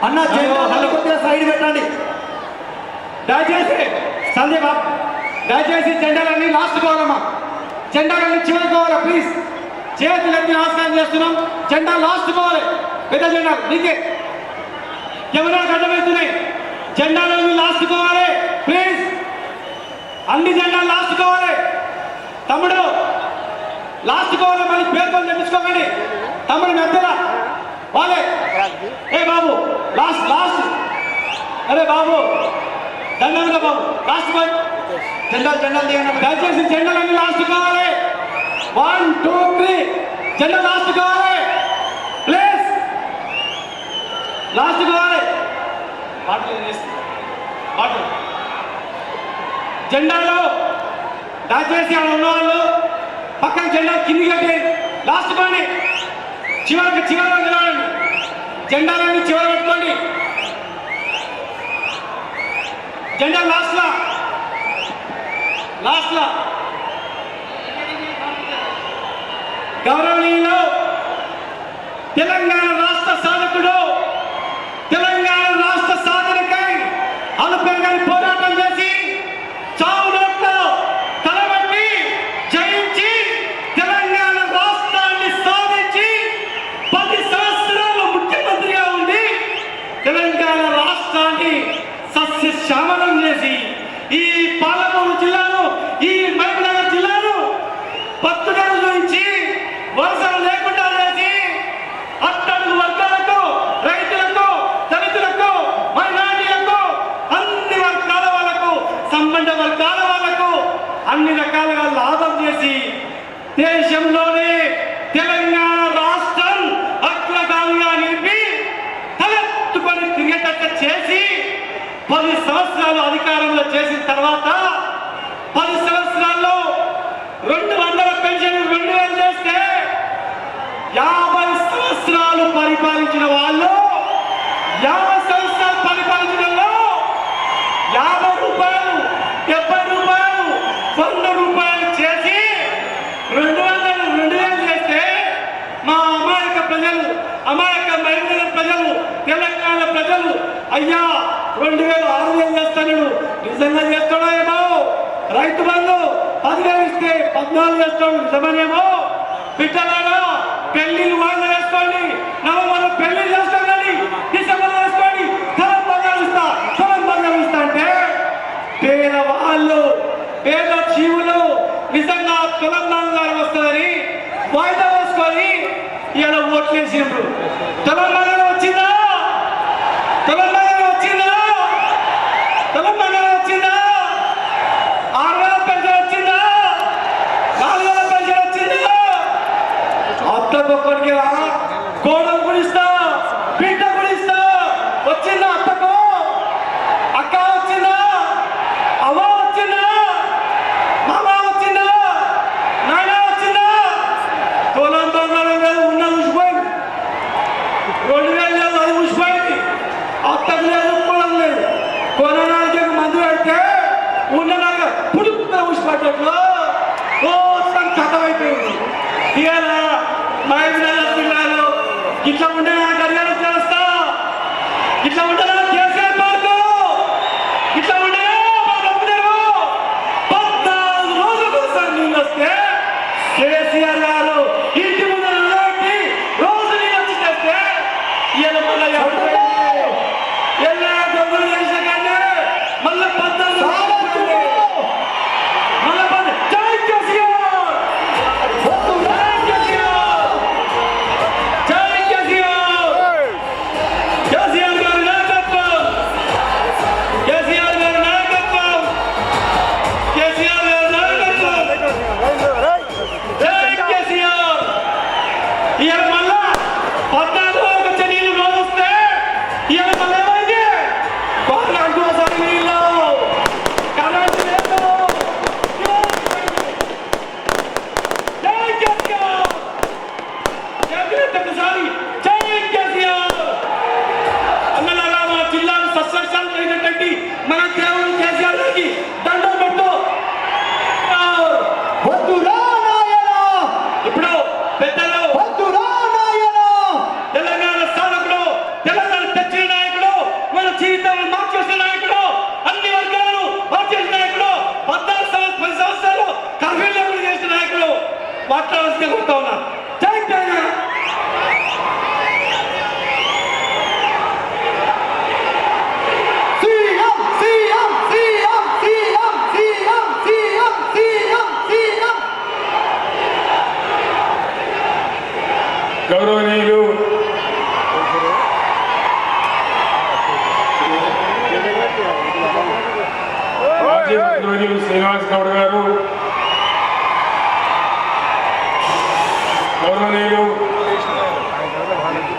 అన్న జెండా కొద్దిగా సైడ్ పెట్టండి దయచేసి. సందీప్ బాబు దయచేసి జెండాలన్నీ లాస్ట్ కావాలమ్మా, జెండాలన్నీ చివరికి కావాలా ప్లీజ్. చేతులెత్తి నమస్కారం చేస్తున్నాం. జెండా లాస్ట్ కావాలి, పెద్ద జెండా నీకే కెమెరాలకు అడ్డమవుతున్నాయి. జెండాలన్నీ లాస్ట్ కావాలి ప్లీజ్, అన్ని జెండాలు లాస్ట్ కావాలి. తమ్ముడు లాస్ట్ కావాలి, మళ్ళీ పేరుతో చెప్పించుకోకండి. తమ్ముడు మధ్యలో వాళ్ళే. ఏ బాబు లాస్ట్ లాస్ట్, అరే బాబు దండంగా బాబు లాస్ట్ బాయ్. జెండాలు తీయండి దయచేసి. జెండాలన్నీ లాస్ట్ కావాలి. 1 2 3 జెండా లాస్ట్ కావాలి ప్లీజ్, లాస్ట్ కావాలి. బాటలు జెండాలో దయచేసి అక్కడ ఉన్నవాళ్ళు పక్కన జెండా కింది కట్టి లాస్ట్ పండి, చివరికి నిలబడండి. జెండాలన్నీ చివర పెట్టుకోండి. జెండా లాస్ట్లా గౌరవనీయులు తెలంగాణ రాష్ట్ర సాధకుడు, తెలంగాణ రాష్ట్ర సాధనకై అలుపెరగని పోరాటం చేసి చావు నోట్లో తలబట్టి జయించి తెలంగాణ రాష్ట్రాన్ని సాధించి 10 సంవత్సరాలు ముఖ్యమంత్రిగా ఉండి తెలంగాణ రాష్ట్రాన్ని సస్యశ్యామలం చేసి ఈ పాలమూరు జిల్లాను, ఈ మహబూబ్నగర్ జిల్లాను పత్తుగడ నుంచి వలసలు లేకుండా చేసి అట్టడుగు వర్గాలకు, రైతులకు, దళితులకు, మైనారిటీలకు, అన్ని వర్గాల వాళ్లకు, సంబంధ వర్గాల వాళ్లకు అన్ని రకాలుగా లాభం చేసి దేశంలోనే తెలంగాణ రాష్ట్రం అగ్రగామిగా నిలిపి తలెత్తుకొని తిరిగేటట్టు చేసి 10 సంవత్సరాలు అధికారంలో చేసిన తర్వాత 10 సంవత్సరాల్లో 200 పెన్షన్ 2000 చేస్తే 50 సంవత్సరాలు పరిపాలించిన వాళ్ళు, 50 సంవత్సరాలు పరిపాలించిన వాళ్ళు 50 రూపాయలు, 70 రూపాయలు, 100 రూపాయలు చేసి 2000 చేస్తే మా అమాయక ప్రజలు, అమాయక మహిళల ప్రజలు, తెలంగాణ ప్రజలు అయ్యా 2006 చేస్తాడు, నిజంగా చేస్తాడో ఏమో. రైతు బంధు 10,000 ఇస్తే 14 చేస్తాడు, నిజమనేమో. బిడ్డలాగా పెళ్లిళ్ళు వాళ్ళు వేసుకోండి, నవంబర్లో పెళ్లి చేస్తాం కానీ డిసెంబర్ వేసుకోండి, తలం బంగారు ఇస్తా అంటే పేదవాళ్ళు, పేద జీవులు నిజంగా తులం బంగారం వస్తుందని వాయిదా వేసుకొని ఇలా ఓట్లేసినప్పుడు తులం బంగారం వచ్చిందా? తులం బంగారం వచ్చిందా? 6,000 పెన్షన్ వచ్చిందా? 4,000 పెన్షన్ వచ్చిందా? అత్తకొక్కడికి కోడలు గుడిస్తా, బిడ్డ గుడిస్తా. వచ్చిందా అత్తకు? అక్క వచ్చిందా? అవ్వ వచ్చిందా? మామ వచ్చిందా? నాయన వచ్చిందా? తులం బంగారం లేదు, ఉన్న ఊసిపోయింది. 2,000 లేదు, అది ఊసిపోయింది. అత్తకు లేదు, పొలం లేదు. కొనడానికి మందు పెడితే ఉండగా పుడుకున్న ఊసిపడ్డట్లు కోసం కథమైపోయింది. ఇవాళ మహబూబ్నగర్ జిల్లాలో ఇట్లా ఉండే గడియారం చేస్తా, ఇట్లా ఉండదా కేసీఆర్ పార్కు, ఇట్లా ఉండే 14 రోజుల కోసం నీళ్ళు వస్తే కేసీఆర్ గారు ఇంటి ముందు రోజు నీళ్ళు వచ్చి చేస్తే ఇవాళ మళ్ళీ ఎలా డబ్బులు చేసిన కానీ మళ్ళీ 14 జై కేసీఆర్. మాజీ మంత్రివర్యులు శ్రీనివాస్ గౌడ్ గారు, గౌరవనీయులు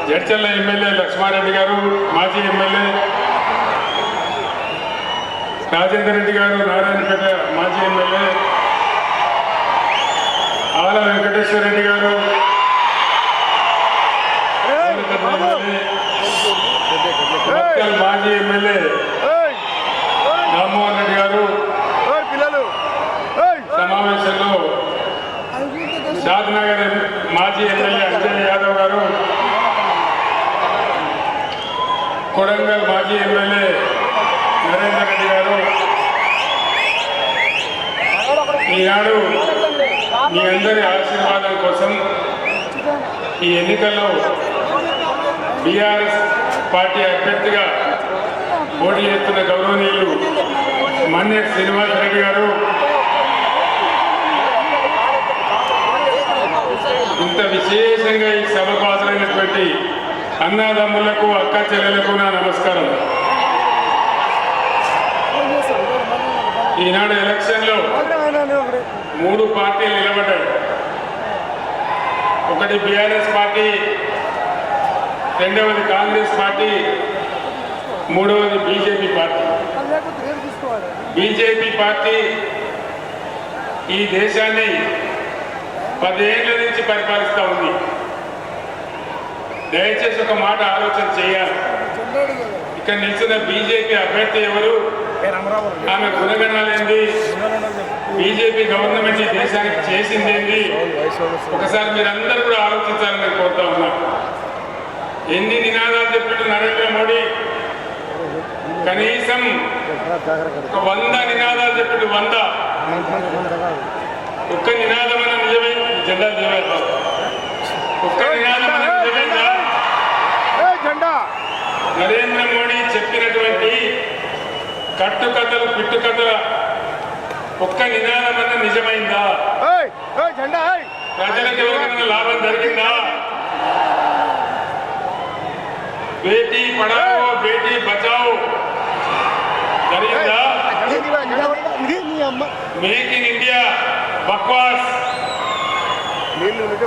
జడ్చర్ల ఎమ్మెల్యే లక్ష్మారెడ్డి గారు, మాజీ ఎమ్మెల్యే రాజేందర్ రెడ్డి గారు, నారాయణపేట మాజీ ఎమ్మెల్యే ఆల వెంకటేశ్వర రెడ్డి గారు, మాజీ ఎమ్మెల్యే రామ్మోహన్ రెడ్డి గారు సమావేశంలో షాద్నగర్ మాజీ ఎమ్మెల్యే అంజయ్ యాదవ్ గారు, కొడంగల్ మాజీ ఎమ్మెల్యే నరేందర్ రెడ్డి గారు, ఈనాడు మీ అందరి ఆశీర్వాదం కోసం ఈ ఎన్నికల్లో బీఆర్ఎస్ పార్టీ అభ్యర్థిగా పోటీ చేస్తున్న గౌరవనీయులు మన్నె శ్రీనివాస్ రెడ్డి గారు, ఇంత విశేషంగా ఈ సభకు హాజరైనటువంటి అన్నదమ్ములకు అక్క చెల్లెలకు నా నమస్కారం. ఈనాడు ఎలక్షన్లో 3 పార్టీలు నిలబడ్డాయి. ఒకటి బీఆర్ఎస్ పార్టీ, రెండవది కాంగ్రెస్ పార్టీ, మూడవది బీజేపీ పార్టీ. బీజేపీ పార్టీ ఈ దేశాన్ని 10 ఏళ్ల నుంచి పరిపాలిస్తూ ఉంది. దయచేసి ఒక మాట ఆలోచన చేయాలి. ఇక్కడ నిలిచిన బీజేపీ అభ్యర్థి ఎవరు, ఆమె గుణగణాలేంది, బీజేపీ గవర్నమెంట్ ఈ దేశానికి చేసిందేంది, ఒకసారి మీరందరూ కూడా ఆలోచించాలని నేను కోరుతా ఉన్నా. ఎన్ని నినాదాలు చెప్పినట్టు నరేంద్ర మోడీ కనీసం 100 నినాదాలు చెప్పినట్టు 100 ఒక్క నినాదమైన నిజమే జెండా నిజమే ఒక్క నినాదమైన నిజమేందా? నరేంద్ర మోడీ చెప్పినటువంటి కట్టుకథలు పిట్టుకథల ఒక్క నినాదమైన నిజమైందా? ప్రజలకు ఎవరికైనా లాభం జరిగిందా? బేటీ పడావో బేటీ బచావో జరిగిందా? మేక్ ఇన్ ఇండియా బక్వాస్,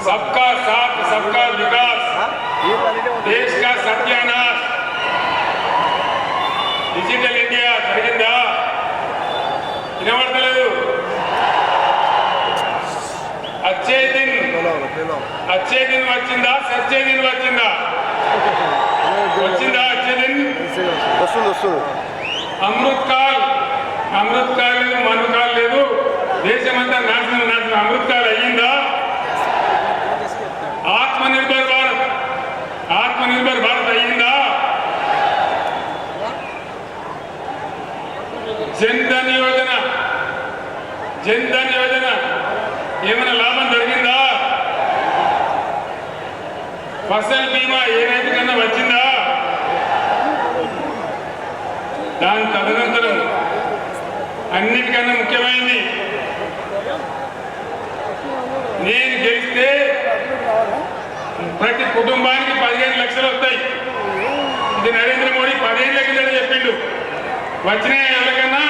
सबका साथ सबका विकास, देश का सत्यानाश, डिजिटल इंडिया జరిగిందా? వినబడతలేదు. అచ్చే దిన్ వచ్చిందా? సచ్చే దిన్ వచ్చిందా? వచ్చిందా? అచ్చే దిన్ వస్తుంది. అమృత్ కాల్ లేదు, మనుకాల్ లేదు, దేశమంతా నాశనం అమృత్ కాల్ అయ్యిందా? ఆత్మనిర్భర్ భారత్ అయ్యిందా? జన్ధన్ యోజన ఏమైనా లాభం జరిగిందా? ఫసల్ బీమా ఏ రైతు కన్నా వచ్చిందా? దాని తదనంతరం అన్నిటికన్నా ముఖ్యమైనది, నేను గెలిస్తే ప్రతి కుటుంబానికి 15 లక్షలు వస్తాయి. ఇది నరేంద్ర మోడీ 10 ఏళ్ళ కింద చెప్పిండు. వచ్చినాయి ఎవరికన్నా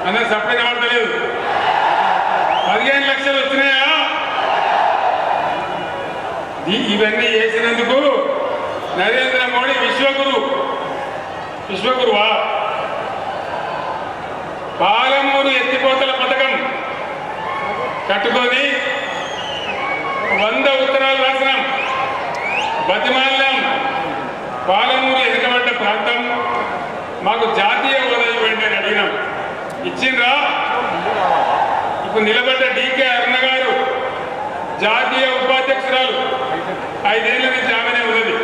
అన్న సపరేట్ అవ్వట్లేదు. 15 లక్షలు వచ్చినాయా? ఇవన్నీ చేసినందుకు నరేంద్ర మోడీ విశ్వగురువా? పాలమూరు ఎత్తిపోతల పథకం కట్టుకొని 100 ఉత్తరాలు రాసినాం, బతిమాలినాం. పాలమూరు వెనుకబడ్డ ప్రాంతం, మాకు జాతీయ హోదా ఇవ్వండి అని అడిగినాం. ఇచ్చిండ్రా? ఇప్పుడు నిలబడ్డ డీకే అరుణ గారు జాతీయ ఉపాధ్యక్షురాలు, 5 ఏళ్ల నుంచి ఆమెనే ఉన్నది.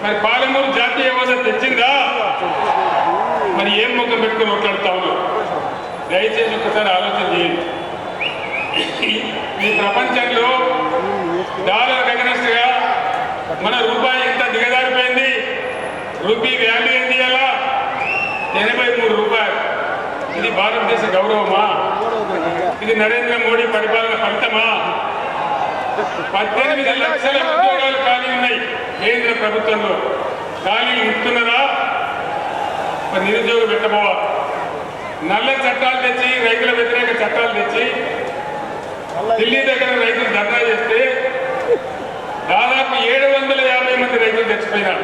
మరి పాలమూరు జాతీయ హోదా తెచ్చిందా? మరి ఏం ముఖం పెట్టుకుని మాట్లాడుతా ఉన్నారు? దయచేసి ఒకసారి ఆలోచన చేయండి. ఈ ప్రపంచంలో డాలర్ అగెన్స్ట్ గా మన రూపాయి ఎంత దిగజారిపోయింది. రూపీ వాల్యూ ఏంటి? అలా 83 రూపాయలు. ఇది భారతదేశ గౌరవమా? ఇది నరేంద్ర మోడీ పరిపాలన ఫలితమా? 18 లక్షల ఉద్యోగాలు ఖాళీ ఉన్నాయి కేంద్ర ప్రభుత్వంలో. ఖాళీ ఇస్తున్నారా? మరి నిరుద్యోగం పెట్టబోవా? నల్ల చట్టాలు తెచ్చి రైతుల వ్యతిరేక చట్టాలు తెచ్చి ఢిల్లీ దగ్గర రైతులు ధర్నా చేస్తే దాదాపు 750 మంది రైతులు చచ్చిపోయినారు.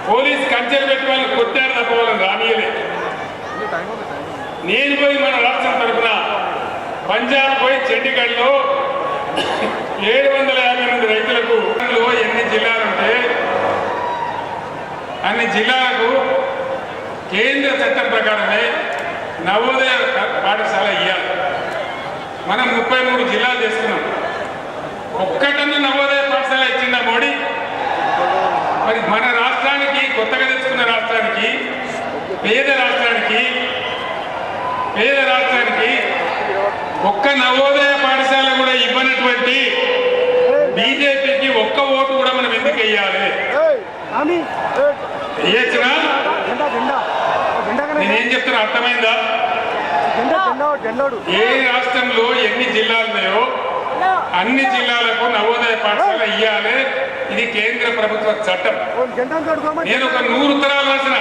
పోలీస్ కంచెలు పెట్టి వాళ్ళు కొట్టారు తప్ప వాళ్ళని రానియలేదు. నేను పోయి మన రాష్ట్రం తరఫున పంజాబ్ పోయి చండీగఢ్లో 750 మంది రైతులకు ఎన్ని జిల్లాలుంటే అన్ని జిల్లాలకు కేంద్ర చట్టం ప్రకారమే నవోదయ పాఠశాల ఇవ్వాలి. మనం 33 జిల్లాలు చేసుకున్నాం. ఒక్కటన్నా నవోదయ పాఠశాల ఇచ్చిందా మోడీ? మరి మన రాష్ట్రానికి, కొత్తగా తెచ్చుకున్న రాష్ట్రానికి, పేద రాష్ట్రానికి ఒక్క నవోదయ పాఠశాల కూడా ఇవ్వనటువంటి బీజేపీకి ఒక్క ఓటు కూడా మనం ఎందుకు వెయ్యాలి? వేయచ్చునా? నేనేం చెప్తున్నా అర్థమైందా? ఏ రాష్ట్రంలో ఎన్ని జిల్లాలు ఉన్నాయో అన్ని జిల్లాలకు నవోదయ పాఠశాల ఇవ్వాలి. ఇది కేంద్ర ప్రభుత్వ చట్టం. నేను ఒక 100 ఉత్తరాలు రాసిన,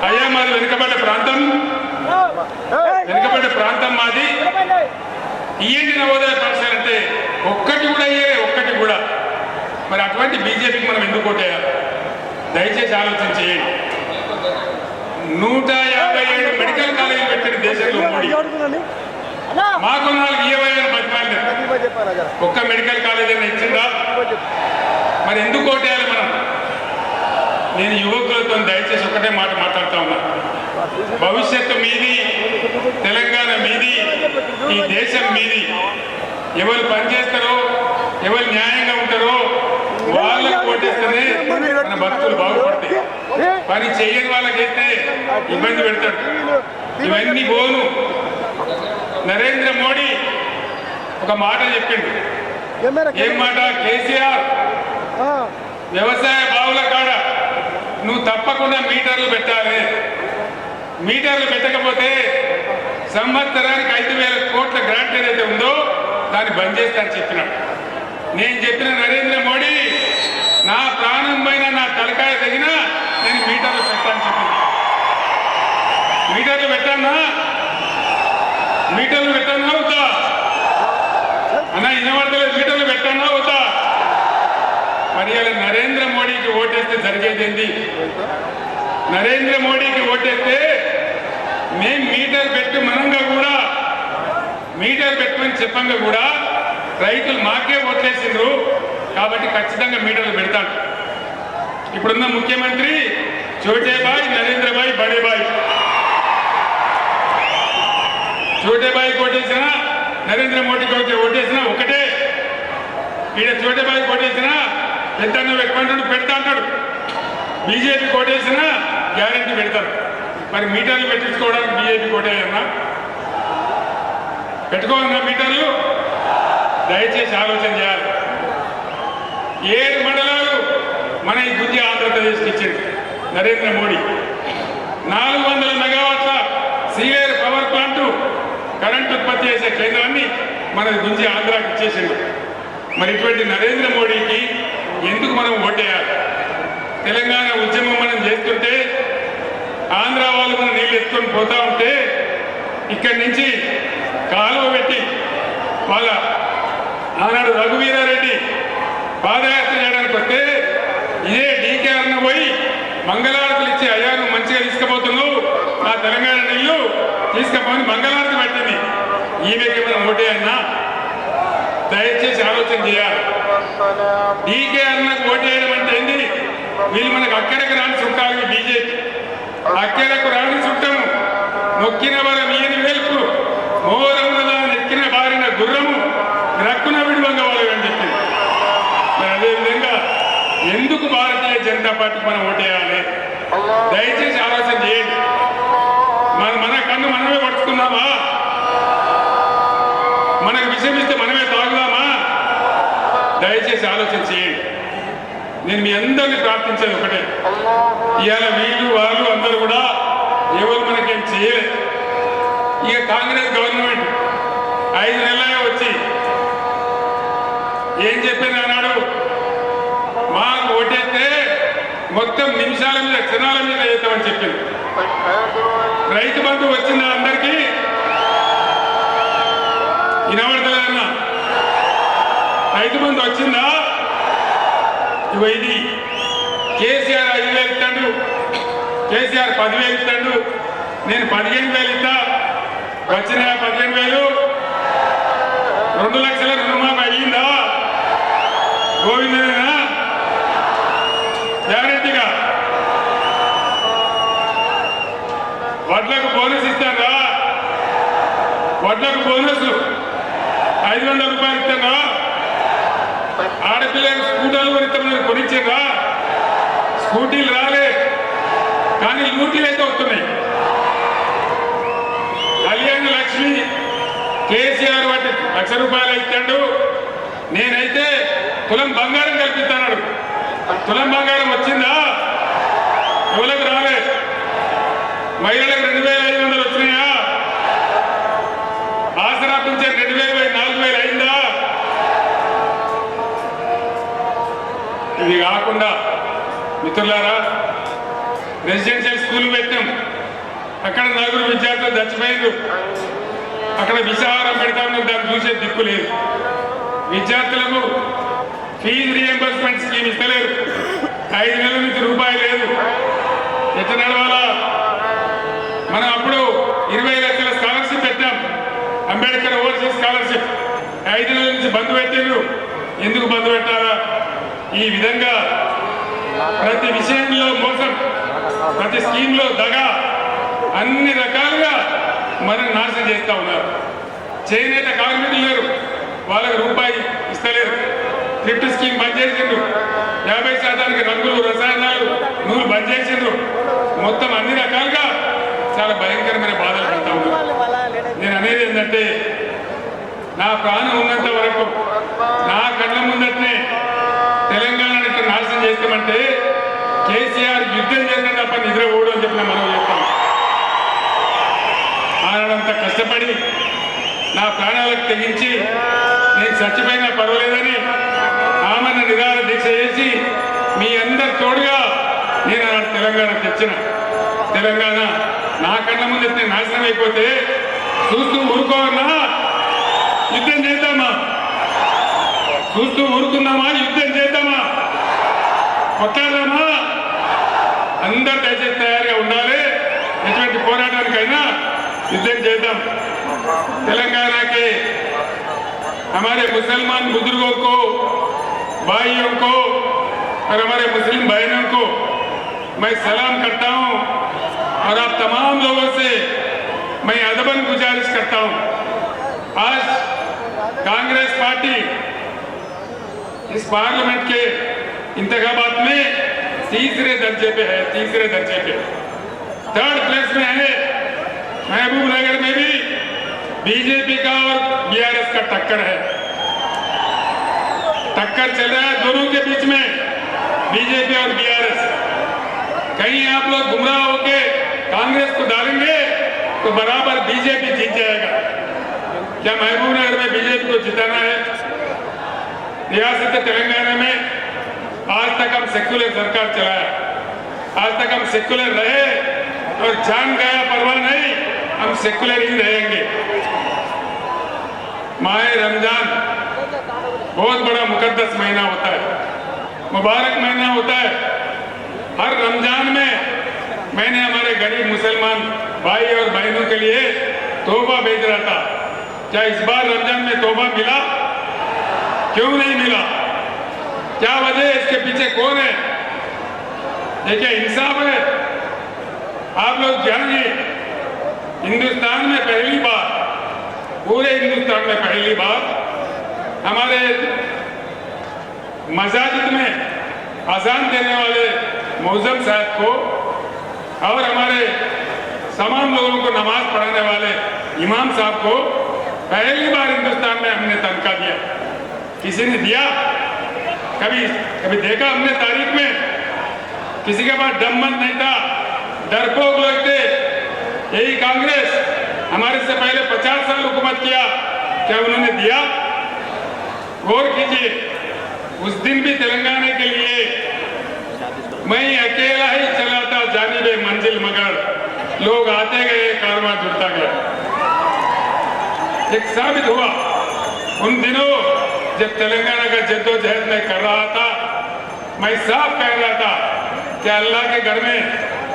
అయ్యా మాది వెనుకబడ్డ ప్రాంతం మాది, ఇయ్యండి నవోదయ పాఠశాల అంటే ఒక్కటి కూడా ఇయ్యలే, ఒక్కటి కూడా. మరి అటువంటి బీజేపీకి మనం ఎందుకు ఓటేయాలి? దయచేసి ఆలోచన చేయండి. 157 మెడికల్ కాలేజీలు పెట్టిన దేశంలో మోడీ మాకు 4 ఇవ్వని బతిమాలి. ఒక్క మెడికల్ కాలేజీ అయినా ఇచ్చిందా? మరి ఎందుకు ఓటేయాలి మనం? నేను యువకులతో దయచేసి ఒకటే మాట మాట్లాడుతూ ఉన్నా. భవిష్యత్తు మీది, తెలంగాణ మీది, ఈ దేశం మీది. ఎవరు పనిచేస్తారో, ఎవరు న్యాయంగా ఉంటారో వాళ్ళకు ఓటేస్తేనే మన బతుకులు బాగుపడతాయి. పని చేయని వాళ్ళకైతే ఇబ్బంది పెడతాడు. ఇవన్నీ పోను. నరేంద్ర మోడీ ఒక మాట చెప్పిండు. ఏం మాట? కేసీఆర్ వ్యవసాయ బావుల కాడ నువ్వు తప్పకుండా మీటర్లు పెట్టాలి. మీటర్లు పెట్టకపోతే సంవత్సరానికి 5,000 కోట్ల గ్రాంట్ ఏదైతే ఉందో దాన్ని బంద్ చేస్తా అని చెప్పినాడు. నేను చెప్పిన నరేంద్ర మోడీ, నా ప్రాణం పైన నా తలకాయ తగిన నేను మీటర్లు పెట్టాను చెప్పిన. మీటర్లు పెట్టానా అవుతా అన్న? ఇన్నవార్తలు మీటర్లు పెట్టానా అవుతా? మరి అలా నరేంద్ర మోడీకి ఓటేస్తే జరిగేది ఏంటి? నరేంద్ర మోడీకి ఓటేస్తే మేము మీటర్ పెట్టి మనంగా కూడా, మీటర్ పెట్టమని చెప్పంగా కూడా రైతులు మాకే ఓట్లేసిండ్రు కాబట్టి ఖచ్చితంగా మీటర్లు పెడతాడు. ఇప్పుడున్న ముఖ్యమంత్రి చోటేబాయ్, నరేంద్రబాయ్, బడేబాయ్. చోటేబాయ్ ఓటేసినా, నరేంద్ర మోడీకి ఓటేసినా ఒకటే. ఈడ చోటేబాయ్ ఓటేసినా పెద్దన్న పెట్టుకుంటాడు, పెడతా అంటాడు. బీజేపీ ఓటేసినా గ్యారెంటీ పెడతారు. మరి మీటర్లు పెట్టించుకోవడానికి బీజేపీ ఓటేయన్నా? పెట్టుకోవాలన్నా మీటర్లు? దయచేసి ఆలోచన చేయాలి. 7 మండలాలు మన ఈ గుంజి ఆంధ్రప్రదేశ్కి ఇచ్చింది నరేంద్ర మోడీ. 400 మెగావాట్ల సీలేరు పవర్ ప్లాంట్ కరెంట్ ఉత్పత్తి చేసే కేంద్రాన్ని మన గుంజి ఆంధ్రాకి ఇచ్చేసింది. మరి ఇటువంటి నరేంద్ర మోడీకి ఎందుకు మనం ఓటేయాలి? తెలంగాణ ఉద్యమం మనం చేస్తుంటే ఆంధ్ర వాళ్ళు మనం నీళ్ళు ఎత్తుకొని పోతా ఉంటే ఇక్కడి నుంచి కాలువ పెట్టి వాళ్ళ ఆనాడు రఘువీరారెడ్డి పాదయాత్ర చేయడానికి వస్తే ఇదే డీకేఆర్ను పోయి మంగళారతులు ఇచ్చి, అయ్యా నువ్వు మంచిగా తీసుకుపోతున్నావు, నా తెలంగాణ నీళ్ళు తీసుకుపోని మంగళారతి పట్టింది. ఈమెకి మనం ఓటేయన్నా? దయచేసి ఆలోచన చేయాలి. డీకేఆర్కు ఓటేయడం అంటే ఏంది? వీళ్ళు మనకు అక్కడికి రాని చుట్టాలి. బీజేపీ అక్కడకు రాని చుట్టము, నొక్కిన వరం ఈయన వేల్పు, మోరమున నెక్కిన బారిన గుర్రము, రక్కున విడువంగ వాళ్ళు అని చెప్పింది. మరి అదేవిధంగా ఎందుకు భారతీయ జనతా పార్టీకి మనం ఓటేయాలి? దయచేసి ఆలోచన చేయండి. మన కన్ను మనమే పడుచుకుందామా? మనకు విషయం ఇస్తే మనమే తాగుదామా? దయచేసి ఆలోచన చేయండి. నేను మీ అందరినీ ప్రార్థించేది ఒకటే, ఇవాళ వీళ్ళు వాళ్ళు అందరూ కూడా ఎవరు మనకేం చేయలేదు. ఇక కాంగ్రెస్ గవర్నమెంట్ 5 నెలలే వచ్చి ఏం చెప్పింది అన్నాడు? మాకు ఓటేస్తే మొత్తం నిమిషాల మీద క్షణాల మీద చేద్దామని చెప్పింది. రైతు బంధు వచ్చిందా అందరికీ? వినబడతలేదన్నా? రైతు బంధు వచ్చిందా? ఇగో ఇది కేసీఆర్ 5,000 ఇస్తాడు, కేసీఆర్ 10,000 ఇస్తాడు, నేను 15,000 ఇస్తా. వచ్చిన 15,000 2 లక్షల రుణమాఫీ అయ్యిందా? గోవిందనేనా? గ్యారెంటీగా వడ్లకు బోనస్ ఇస్తారా? వడ్లకు బోనస్ 500 రూపాయలు ఇస్తారా? ఆడపిల్లలకు స్కూటర్లు కొనిస్తామని కొనిచ్చారా? స్కూటీలు రాలే, కానీ లూటీలు అయితే వస్తున్నాయి. కళ్యాణ లక్ష్మి కేసీఆర్ వాటి 1,00,000 రూపాయలు ఇస్తాడు, నేనైతే తులం బంగారం కల్పిస్తాను. తులం బంగారం వచ్చిందా? ఎవరికి రాలే. మహిళలకు 2,500 వచ్చినాయా? ఆసరా పింఛన్ 2,000 4,000 అయిందా? ఇది కాకుండా మిత్రులారా, రెసిడెన్షియల్ స్కూల్ పెట్టాం. అక్కడ 4 విద్యార్థులు చచ్చిపోయారు. అక్కడ విషాహారం పెడతామని దాన్ని చూసే దిక్కు లేదు. విద్యార్థులకు ఫీజు రీఎంబర్స్మెంట్ స్కీమ్ ఇస్తలేరు. 5 నెలల నుంచి రూపాయి లేదు. ఎట్లా నడవాలా? మనం అప్పుడు 20 లక్షల స్కాలర్షిప్ పెట్టాం, అంబేద్కర్ ఓవర్సీస్ స్కాలర్షిప్. 5 నెలల నుంచి బంద్ పెట్టారు. ఎందుకు బంద్ పెట్టాలా? ఈ విధంగా ప్రతి విషయంలో మోసం, ప్రతి స్కీమ్లో దగా, అన్ని రకాలుగా మనం నాశనం చేస్తూ ఉన్నారు. చేనేత కార్మికులు లేరు, వాళ్ళకి రూపాయి ఇస్తలేరు. థ్రిఫ్ట్ స్కీమ్ బంద్ చేసిండ్రు. 50% రంగులు, రసాయనాలు, నూనె బంద్ చేసిండ్రు. మొత్తం అన్ని రకాలుగా చాలా భయంకరమైన బాధలు పడతా ఉన్నారు. నేను అనేది ఏంటంటే, నా ప్రాణం ఉన్నంత వరకు నా కళ్ళ ముందటనే తెలంగాణని ఇట్లా నాశనం చేస్తామంటే కేసీఆర్ యుద్ధం చేస్తాం తప్ప నిద్ర పోడు అని చెప్పిన మనం చెప్తాం. ఆనాడంతా కష్టపడి నా ప్రాణాలకు తెగించి నేను చచ్చిపోయినా పర్వాలేదని ఆమెను నిరాహార దీక్ష చేసి మీ అందరి తోడుగా నేను ఆనాడు తెలంగాణ తెచ్చిన. తెలంగాణ నా కళ్ళ ముందు నేను నాశనం అయిపోతే చూస్తూ ఊరుకోవన్నా? యుద్ధం చేద్దామా? చూస్తూ ఊరుకుందామా? యుద్ధం చేద్దామా? కొట్లాడదామా? అందరు దయచేసి తయారుగా ఉండాలి. ఎటువంటి పోరాటానికైనా युद्ध చేద్దాం. तेलंगाना के हमारे मुसलमान बुजुर्गों को, भाइयों को और हमारे मुस्लिम बहनों को मैं सलाम करता हूं और आप तमाम लोगों से मैं अदबन गुजारिश करता हूं। आज कांग्रेस पार्टी इस पार्लियामेंट के इंतखाबात में तीसरे दर्जे पे है, तीसरे दर्जे पे 3rd प्लेस में है। महबूब नगर में भी बीजेपी का और बीआरएस का टक्कर है, टक्कर चल रहा है दोनों के बीच में, बीजेपी और बीआरएस। कहीं आप लोग गुमराह होके कांग्रेस को डालेंगे तो बराबर बीजेपी जीत जाएगा। क्या महबूब नगर में बीजेपी को जिताना है? रियासत तेलंगाना में आज तक हम सेक्युलर सरकार चलाया, आज तक हम सेक्युलर रहे और जान गया परवाह नहीं, हम सेक्युलर ही रहेंगे। माह रमजान बहुत बड़ा मुकद्दस महीना होता है, मुबारक महीना होता है। हर रमजान में मैंने हमारे गरीब मुसलमान भाई और बहनों के लिए तौबा भेज रहा था। क्या इस बार रमजान में तौबा मिला? क्यों नहीं मिला? क्या वजह? इसके पीछे कौन है? ये क्या इंसाफ है? आप लोग जानिए, हिंदुस्तान में पहली बार, पूरे हिंदुस्तान में पहली बार हमारे मस्जिद में अजान देने वाले मौजम साहब को और हमारे तमाम लोगों को नमाज पढ़ाने वाले इमाम साहब को पहली बार हिंदुस्तान में हमने तनख्वाह दिया। किसी ने दिया? कभी देखा हमने तारीख में? किसी के पास दममत नहीं था, डरपोक लोग थे। यही कांग्रेस हमारे से पहले 50 साल हुकूमत किया, क्या उन्होंने दिया? गौर कीजिए, उस दिन भी तेलंगाना के लिए मैं अकेला ही चला था जानिबे मंजिल मगर लोग आते गए कारवां जुड़ता गया। एक साबित हुआ उन दिनों जब तेलंगाना का जद्दोजहद में कर रहा था, मैं साफ कह रहा था कि अल्लाह के घर में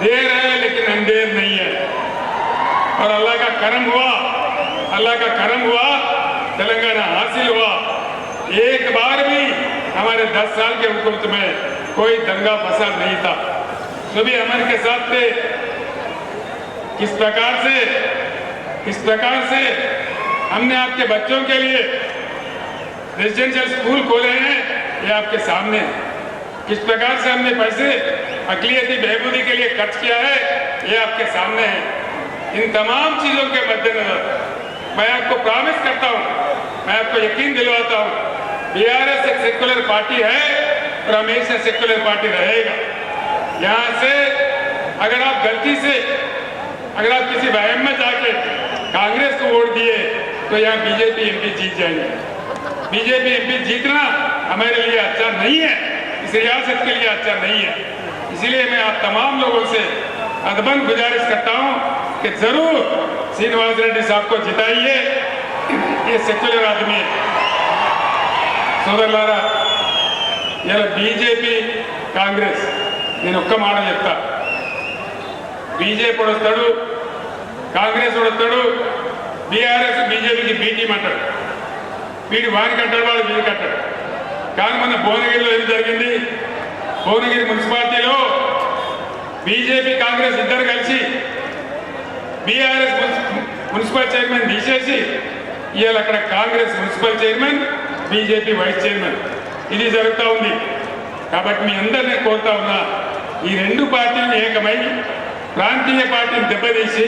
देर है लेकिन अंधेर नहीं है। और अल्लाह का करम हुआ, अल्लाह का करम हुआ, तेलंगाना हासिल हुआ। एक बार भी हमारे 10 साल के हुकूमत में कोई दंगा फसाद नहीं था। सभी अमन के साथ थे। किस प्रकार से हमने आपके बच्चों के लिए रेजिडेंशियल स्कूल खोले हैं, ये आपके सामने है। किस प्रकार से हमने पैसे अक़लियती बहबूदी के लिए खर्च किया है, ये आपके सामने है। इन तमाम चीजों के मद्देनजर मैं आपको प्रॉमिस करता हूं, मैं आपको यकीन दिलवाता हूं, बीआरएस एक सेक्युलर पार्टी है और हमेशा सेक्युलर पार्टी रहेगा। यहां से अगर आप गलती से, अगर आप किसी वहम में जाके कांग्रेस को वोट दिए तो यहाँ बीजेपी एमपी जीत जाएंगे। बीजेपी एमपी जीतना हमारे लिए अच्छा नहीं है, इस रियासत के लिए अच्छा नहीं है। इसीलिए मैं आप तमाम लोगों से अदबन गुजारिश करता हूं कि जरूर श्रीनिवास रेड्डी साहब को जिताइए, ये सेक्युलर आदमी है। సోదరులారా, ఇలా బీజేపీ కాంగ్రెస్ నేను ఒక్క మాట చెప్తా, బీజేపీ వస్తాడు, కాంగ్రెస్ వస్తాడు, బీఆర్ఎస్ బీజేపీకి బీ టీం అంటాడు, వీడు వారికి అంటాడు, వాడు వీరికి అంటాడు. కానీ మన భువనగిరిలో ఏం జరిగింది, భువనగిరి మున్సిపాలిటీలో బీజేపీ కాంగ్రెస్ ఇద్దరు కలిసి బీఆర్ఎస్ మున్సిపల్ చైర్మన్ తీసేసి ఇవాళ అక్కడ Congress municipal chairman, BJP vice chairman ఇది జరుగుతూ ఉంది. కాబట్టి మీ అందరినీ కోరుతా ఉన్నా, ఈ రెండు పార్టీలు ఏకమై ప్రాంతీయ పార్టీని దెబ్బతీసి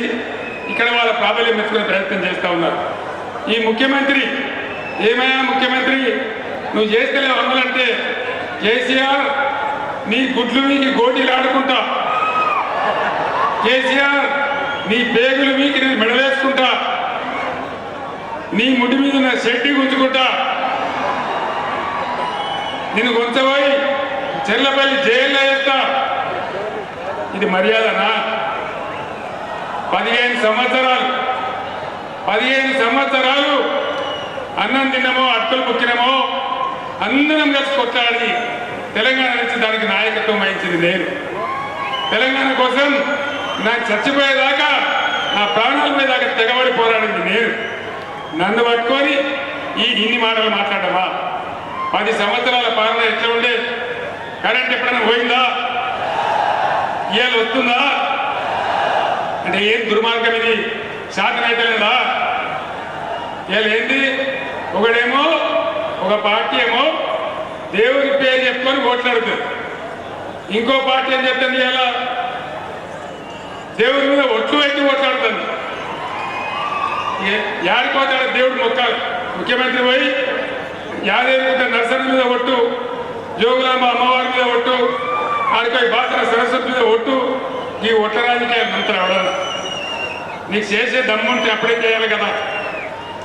ఇక్కడ వాళ్ళ ప్రాబల్యం మెచ్చుకునే ప్రయత్నం చేస్తూ ఉన్నారు. ఈ ముఖ్యమంత్రి ఏమయ్యా ముఖ్యమంత్రి, నువ్వు చేస్తలేవు అమలంటే కేసీఆర్ నీ గుడ్లు మీకు గోటీలు ఆడుకుంటా, కేసీఆర్ నీ పేగులు మీకు నేను మెడవేసుకుంటా, నీ ముడి మీద నా షెడ్డి గుంజుకుంటా, నిన్ను కొంచెపోయి చెర్లపల్లి జైల్లో వేస్తా. ఇది మర్యాదనా? 15 సంవత్సరాలు అన్నం తిన్నామో అట్టలు బుక్కినామో అందరం కలిసి కొట్లాడి తెలంగాణ నుంచి దానికి నాయకత్వం వహించింది నేను. తెలంగాణ కోసం నాకు చచ్చిపోయేదాకా, నా ప్రాణాల మీద దాకా తెగబడి పోరాడింది నేను. నన్ను పట్టుకొని ఇన్ని మాటలు మాట్లాడమా? 10 సంవత్సరాల పాలన ఎట్లా ఉండే? కరెంట్ ఎప్పుడైనా పోయిందా? ఇవాళ వస్తుందా? అంటే ఏం దుర్మార్గం ఇది? శాతం అయితే లేదా? ఇవాళ ఏంది? ఒకడేమో ఒక పార్టీ ఏమో దేవుడి పేరు చెప్పుకొని ఓట్లాడుతుంది, ఇంకో పార్టీ ఏం చెప్తుంది, ఇలా దేవుడి మీద ఒట్లు పెట్టి ఓట్లాడుతుంది. యాడిపోతాడు దేవుడు మొక్కాలి. ముఖ్యమంత్రి పోయి యాదేవి నర్సరీ మీద ఒట్టు, జోగులాంబ అమ్మవారి మీద ఒట్టు, ఆడిపోయి బాసర సరస్వతి మీద ఒట్టు. ఈ ఒట్ల రాజకీయాలు మంత్రి అవడాలి. నీకు చేసే దమ్ముంటే అప్పుడే చేయాలి కదా.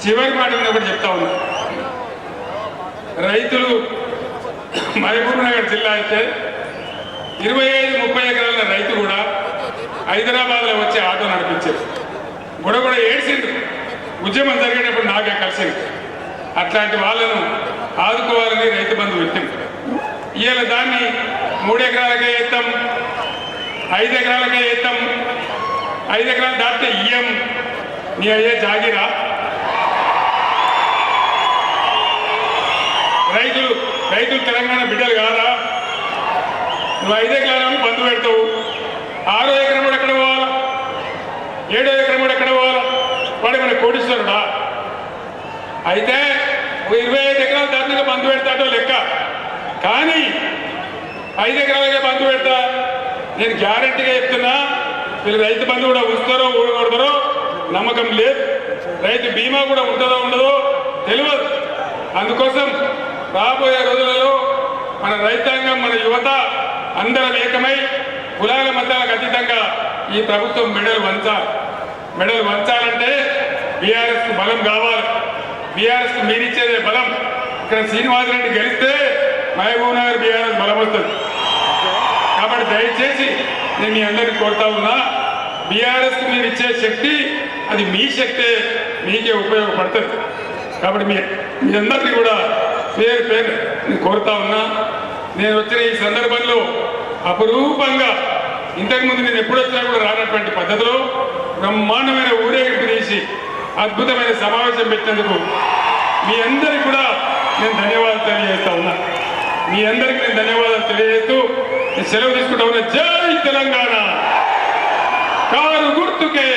చివరి మాట ఒకటి చెప్తా ఉన్నా, రైతులు మహబూబ్ నగర్ జిల్లా అయితే 25-30 ఎకరాల రైతు కూడా హైదరాబాద్లో వచ్చి ఆటో నడిపించారు. కూడా ఏడ్చిండు, ఉద్యమం జరిగేటప్పుడు నాకే కలిసింది. అట్లాంటి వాళ్ళను ఆదుకోవాలని రైతు బంధు పెట్టింది. ఇవాళ దాన్ని 3 ఎకరాలకే ఎత్తాం, 5 ఎకరాలకే ఎత్తాం, 5 ఎకరాలు దాటితే ఇయ్యం. నీ అయ్యే జాగిరా? రైతులు తెలంగాణ బిడ్డలు కాదా? నువ్వు 5 ఎకరాలను బంధు పెడతావు, 6వ ఎకరం కూడా ఎక్కడ పోవాలా, 7వ ఎకరం కూడా ఎక్కడ పోవాలా? వాడు మన కోటీశ్వరుడా? అయితే 25 ఎకరాలు దాటిగా బంధు పెడతాడో లెక్క, కానీ 5 ఎకరాలకే బంధు పెడతా. నేను గ్యారెంటీగా చెప్తున్నా, వీళ్ళు రైతు బంధు కూడా ఉంచుతారో ఊడగొడతారో నమ్మకం లేదు. రైతు బీమా కూడా ఉంటుందో ఉండదో తెలియదు. అందుకోసం రాబోయే రోజులలో మన రైతాంగం, మన యువత అందరం ఏకమై కులాల మతాలకు అతీతంగా ఈ ప్రభుత్వం మెడలు వంచాలంటే బీఆర్ఎస్కు బలం కావాలి. బీఆర్ఎస్కు మీరిచ్చేదే బలం. ఇక్కడ శ్రీనివాసరెడ్డి గెలిస్తే మహబూబ్ నగర్ బీఆర్ఎస్ బలం వస్తుంది. కాబట్టి దయచేసి నేను మీ అందరినీ కోరుతా ఉన్నా, బీఆర్ఎస్కి మీరు ఇచ్చే శక్తి అది మీ శక్తే, మీకే ఉపయోగపడుతుంది. కాబట్టి మీ అందరినీ కూడా పేరు పేరు నేను కోరుతా ఉన్నా. నేను వచ్చిన ఈ సందర్భంలో అపురూపంగా ఇంతకుముందు నేను ఎప్పుడు వచ్చినా కూడా రానటువంటి పద్ధతిలో బ్రహ్మాండమైన ఊరేగింపు తీసి అద్భుతమైన సమావేశం పెట్టినందుకు మీ అందరికీ కూడా నేను ధన్యవాదాలు తెలియజేస్తా ఉన్నా. మీ అందరికీ నేను ధన్యవాదాలు తెలియజేస్తూ నేను సెలవు తీసుకుంటా ఉన్నా. జై తెలంగాణ, కారు గుర్తుకే